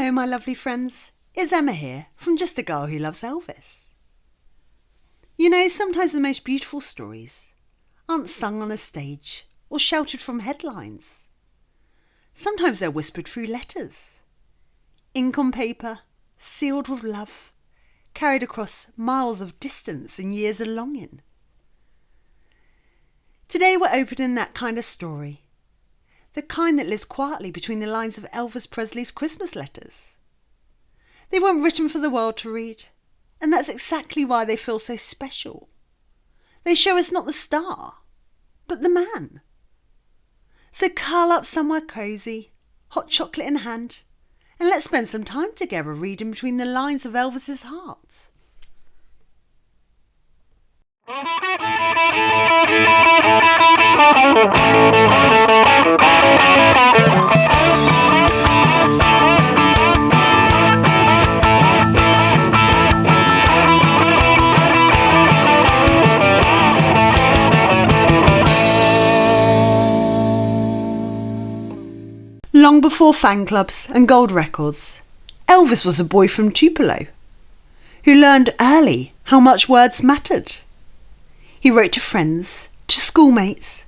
Hello, my lovely friends. It's Emma here from Just a Girl Who Loves Elvis. You know, sometimes the most beautiful stories aren't sung on a stage or shouted from headlines. Sometimes they're whispered through letters, ink on paper, sealed with love, carried across miles of distance and years of longing. Today we're opening that kind of story, the kind that lives quietly between the lines of Elvis Presley's Christmas letters. They weren't written for the world to read, and that's exactly why they feel so special. They show us not the star, but the man. So curl up somewhere cosy, hot chocolate in hand, and let's spend some time together reading between the lines of Elvis's heart. Long before fan clubs and gold records, Elvis was a boy from Tupelo who learned early how much words mattered. He wrote to friends, to schoolmates,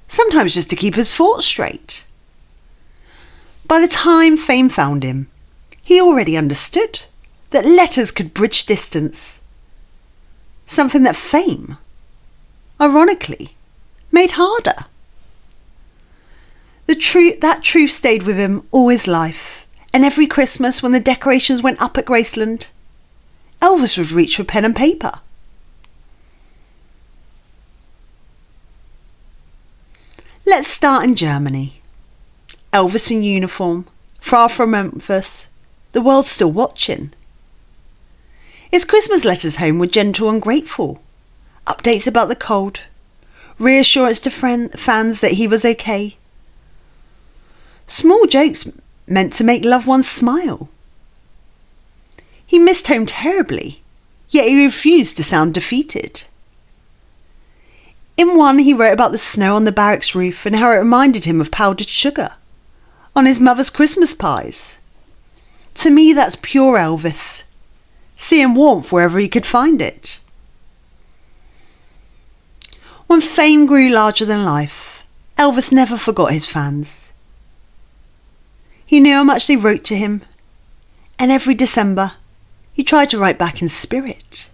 sometimes just to keep his thoughts straight. By the time fame found him, he already understood that letters could bridge distance, something that fame, ironically, made harder. That truth stayed with him all his life, and every Christmas when the decorations went up at Graceland, Elvis would reach for pen and paper. Let's start in Germany. Elvis in uniform, far from Memphis, the world still watching. His Christmas letters home were gentle and grateful. Updates about the cold, reassurance to fans that he was okay. Small jokes meant to make loved ones smile. He missed home terribly, yet he refused to sound defeated. In one, he wrote about the snow on the barracks roof and how it reminded him of powdered sugar on his mother's Christmas pies. To me, that's pure Elvis, seeing warmth wherever he could find it. When fame grew larger than life, Elvis never forgot his fans. He knew how much they wrote to him, and every December he tried to write back in spirit.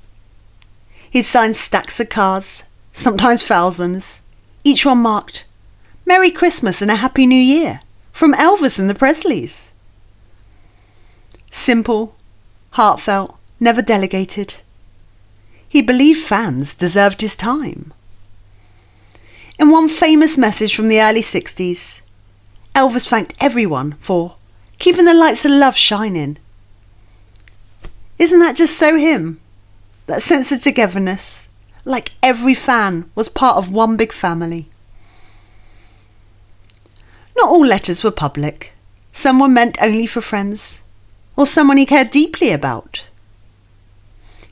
He'd sign stacks of cards, sometimes thousands, each one marked, "Merry Christmas and a Happy New Year, from Elvis and the Presleys." Simple, heartfelt, never delegated. He believed fans deserved his time. In one famous message from the early 60s, Elvis thanked everyone for keeping the lights of love shining. Isn't that just so him? That sense of togetherness, like every fan was part of one big family. Not all letters were public. Some were meant only for friends, or someone he cared deeply about.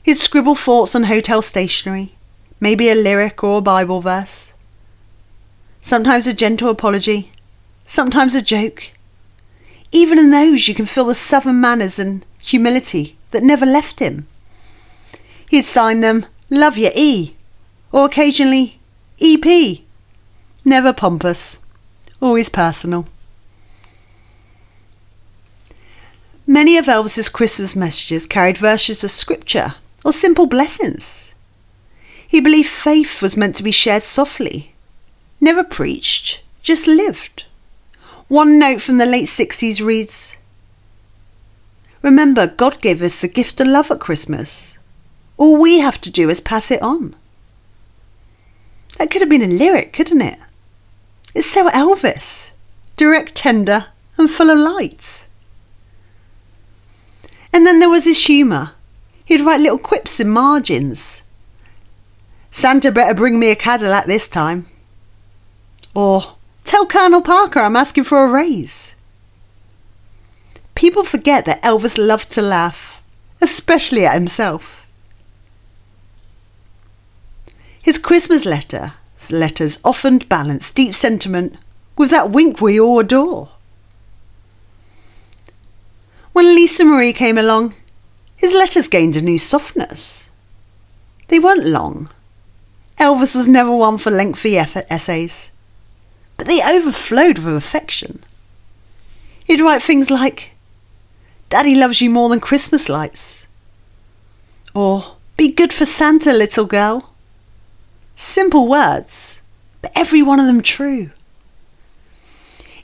He'd scribble thoughts on hotel stationery, maybe a lyric or a Bible verse. Sometimes a gentle apology, sometimes a joke. Even in those you can feel the southern manners and humility that never left him. He'd sign them, "Love ya E," or occasionally, "EP." Never pompous, always personal. Many of Elvis's Christmas messages carried verses of scripture or simple blessings. He believed faith was meant to be shared softly, never preached, just lived. One note from the late 60s reads, "Remember, God gave us the gift of love at Christmas. All we have to do is pass it on." That could have been a lyric, couldn't it? It's so Elvis, direct, tender, and full of light. And then there was his humour. He'd write little quips in margins. "Santa better bring me a Cadillac this time." Or, "Tell Colonel Parker I'm asking for a raise." People forget that Elvis loved to laugh, especially at himself. His Christmas letters often balanced deep sentiment with that wink we all adore. When Lisa Marie came along, his letters gained a new softness. They weren't long. Elvis was never one for lengthy essays, but they overflowed with affection. He'd write things like, "Daddy loves you more than Christmas lights," or "Be good for Santa, little girl." Simple words, but every one of them true.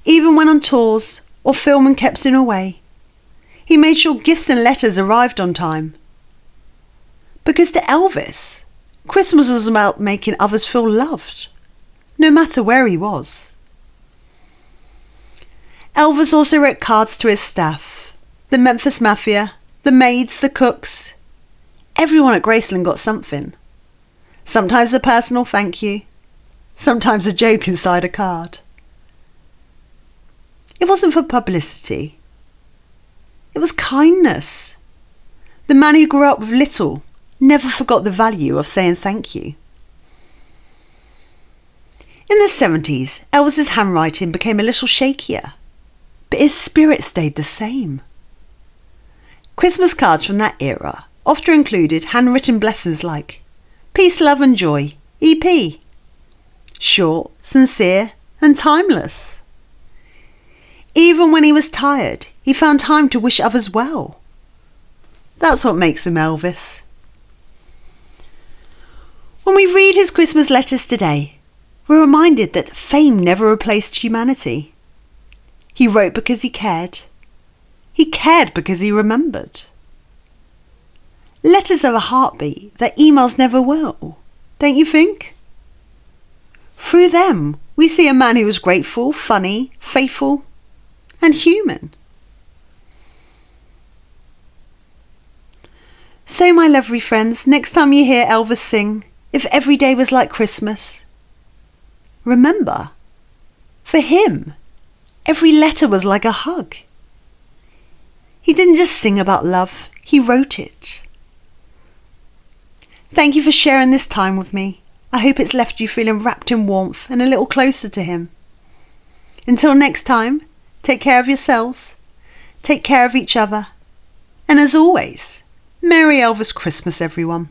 Even when on tours or filming kept him away, he made sure gifts and letters arrived on time. Because to Elvis, Christmas was about making others feel loved, no matter where he was. Elvis also wrote cards to his staff, the Memphis Mafia, the maids, the cooks. Everyone at Graceland got something. Sometimes a personal thank you, sometimes a joke inside a card. It wasn't for publicity. It was kindness. The man who grew up with little never forgot the value of saying thank you. In the 70s, Elvis's handwriting became a little shakier, but his spirit stayed the same. Christmas cards from that era often included handwritten blessings like "Peace, love and joy, EP." Short, sincere and timeless. Even when he was tired, he found time to wish others well. That's what makes him Elvis. When we read his Christmas letters today, we're reminded that fame never replaced humanity. He wrote because he cared. He cared because he remembered. Letters have a heartbeat that emails never will, don't you think? Through them, we see a man who was grateful, funny, faithful, and human. So, my lovely friends, next time you hear Elvis sing, "If Every Day Was Like Christmas," remember, for him, every letter was like a hug. He didn't just sing about love, he wrote it. Thank you for sharing this time with me. I hope it's left you feeling wrapped in warmth and a little closer to him. Until next time, take care of yourselves, take care of each other, and as always, Merry Elvis Christmas, everyone.